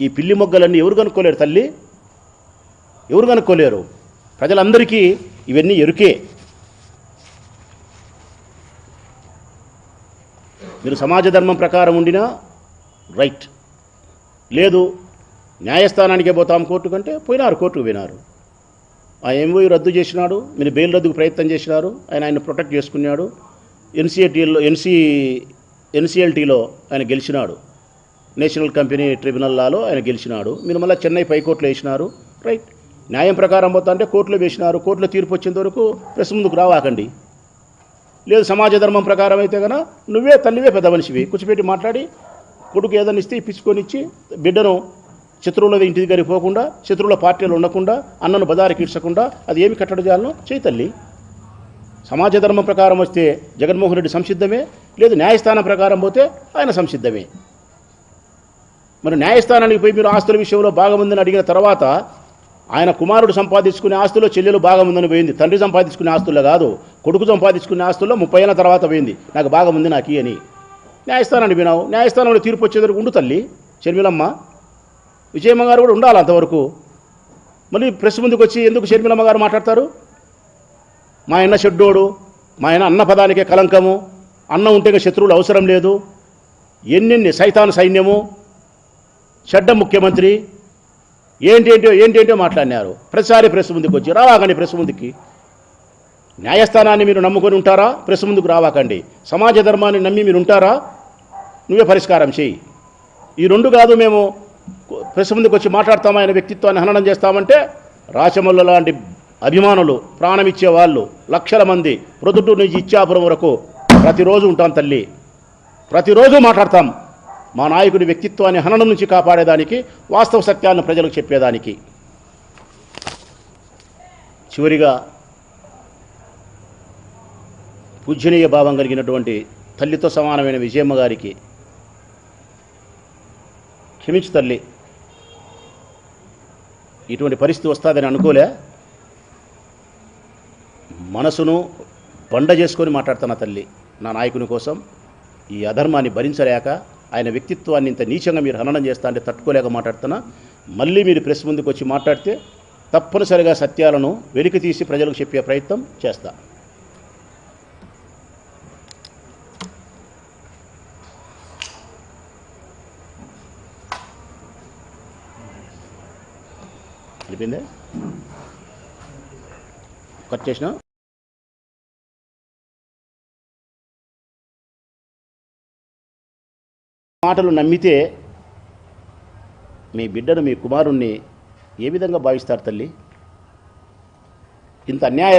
ఈ పిల్లి మొగ్గలన్నీ ఎవరు కనుక్కోలేరు తల్లి, ఎవరు కనుక్కోలేరు. ప్రజలందరికీ ఇవన్నీ ఎరుకే. మీరు సమాజ ధర్మం ప్రకారం ఉండినా రైట్, లేదు న్యాయస్థానానికే పోతాం కోర్టు కంటే పోయినారు, కోర్టుకు పోయినారు. ఆ ఎంఓయూ రద్దు చేసినాడు, మీరు బెయిల్ రద్దుకు ప్రయత్నం చేసినారు, ఆయన ప్రొటెక్ట్ చేసుకున్నాడు. ఎన్సీఎల్టీలో ఆయన గెలిచినాడు, నేషనల్ కంపెనీ ట్రిబ్యునల్ లాలో ఆయన గెలిచినాడు. మీరు మళ్ళీ చెన్నై పైకోర్టులో వేసినారు, రైట్. న్యాయం ప్రకారం పోతా అంటే కోర్టులో వేసినారు, కోర్టులో తీర్పు వచ్చేంత వరకు ప్రెస్ ముందుకు రావాకండి. లేదు సమాజ ధర్మం ప్రకారం అయితే కనుక నువ్వే తల్లివే పెద్ద మనిషివి, కూర్చోపెట్టి మాట్లాడి కొడుకు ఏదైనా ఇస్తే ఇప్పించుకొని ఇచ్చి బిడ్డను శత్రువుల ఇంటి దగ్గరికి పోకుండా, శత్రువుల పార్టీలు ఉండకుండా, అన్నను బజారుకి ఇడ్చకుండా అది ఏమి కట్టడి చేయాలనో చేయి తల్లి. సమాజ ధర్మం ప్రకారం వస్తే జగన్మోహన్ రెడ్డి సంసిద్ధమే, లేదు న్యాయస్థానం ప్రకారం పోతే ఆయన సంసిద్ధమే. మరి న్యాయస్థానానికి పోయి మీరు ఆస్తుల విషయంలో భాగముందని అడిగిన తర్వాత ఆయన కుమారుడు సంపాదించుకునే ఆస్తుల్లో చెల్లెలు భాగముందని పోయింది. తండ్రి సంపాదించుకునే ఆస్తుల్లో కాదు, కొడుకు సంపాదించుకునే ఆస్తుల్లో 30 ఏళ్ళ తర్వాత పోయింది, నాకు భాగముంది నాకు అని. న్యాయస్థానానికి పోయినావు, న్యాయస్థానంలో తీర్పు వచ్చేందుకు ఉండు తల్లి. షర్మిలమ్మ, విజయమ్మ గారు కూడా ఉండాలి అంతవరకు. మళ్ళీ ప్రెస్ ముందుకు వచ్చి ఎందుకు షర్మిలమ్మ గారు మాట్లాడతారు? మా ఆయన షెడ్డోడు, మా ఆయన అన్న పదానికే కలంకము, అన్న ఉంటే శత్రువులు అవసరం లేదు, ఎన్నెన్ని సైతాన్ సైన్యము, చెడ్డ ముఖ్యమంత్రి, ఏంటేంటో మాట్లాడినారు. ప్రతిసారి ప్రెస్ ముందుకు వచ్చి రావాకండి. ప్రెస్ ముందుకి న్యాయస్థానాన్ని మీరు నమ్ముకొని ఉంటారా? ప్రెస్ ముందుకు రావాకండి. సమాజ ధర్మాన్ని నమ్మి మీరు ఉంటారా? నువ్వే పరిష్కారం చేయి. ఈ రెండు కాదు మేము ప్రెస్ ముందుకు వచ్చి మాట్లాడతామా, ఆయన వ్యక్తిత్వాన్ని హననం చేస్తామంటే రాచమల్ల లాంటి అభిమానులు, ప్రాణమిచ్చే వాళ్ళు లక్షల మంది ప్రొద్దుటూరు నుంచి ఇచ్చాపురం వరకు ప్రతిరోజు ఉంటాం తల్లి, ప్రతిరోజు మాట్లాడతాం. మా నాయకుడి వ్యక్తిత్వాన్ని హననం నుంచి కాపాడేదానికి, వాస్తవ సత్యాన్ని ప్రజలకు చెప్పేదానికి. చివరిగా పూజనీయ భావం కలిగినటువంటి తల్లితో సమానమైన విజయమ్మ గారికి క్షమించు తల్లి, ఇటువంటి పరిస్థితి వస్తుందని అనుకోలే. మనసును బండ చేసుకొని మాట్లాడుతున్న తల్లి, నా నాయకుని కోసం ఈ అధర్మాన్ని భరించలేక, ఆయన వ్యక్తిత్వాన్ని ఇంత నీచంగా మీరు హననం చేస్తా అంటే తట్టుకోలేక మాట్లాడుతున్నా. మళ్ళీ మీరు ప్రెస్ ముందుకు వచ్చి మాట్లాడితే తప్పనిసరిగా సత్యాలను వెలికి తీసి ప్రజలకు చెప్పే ప్రయత్నం చేస్తా. అయిపోయిందే, కట్ చేసిన. మాటలు నమ్మితే మీ బిడ్డను, మీ కుమారుణ్ణి ఏ విధంగా భావిస్తారు తల్లి? ఇంత అన్యాయ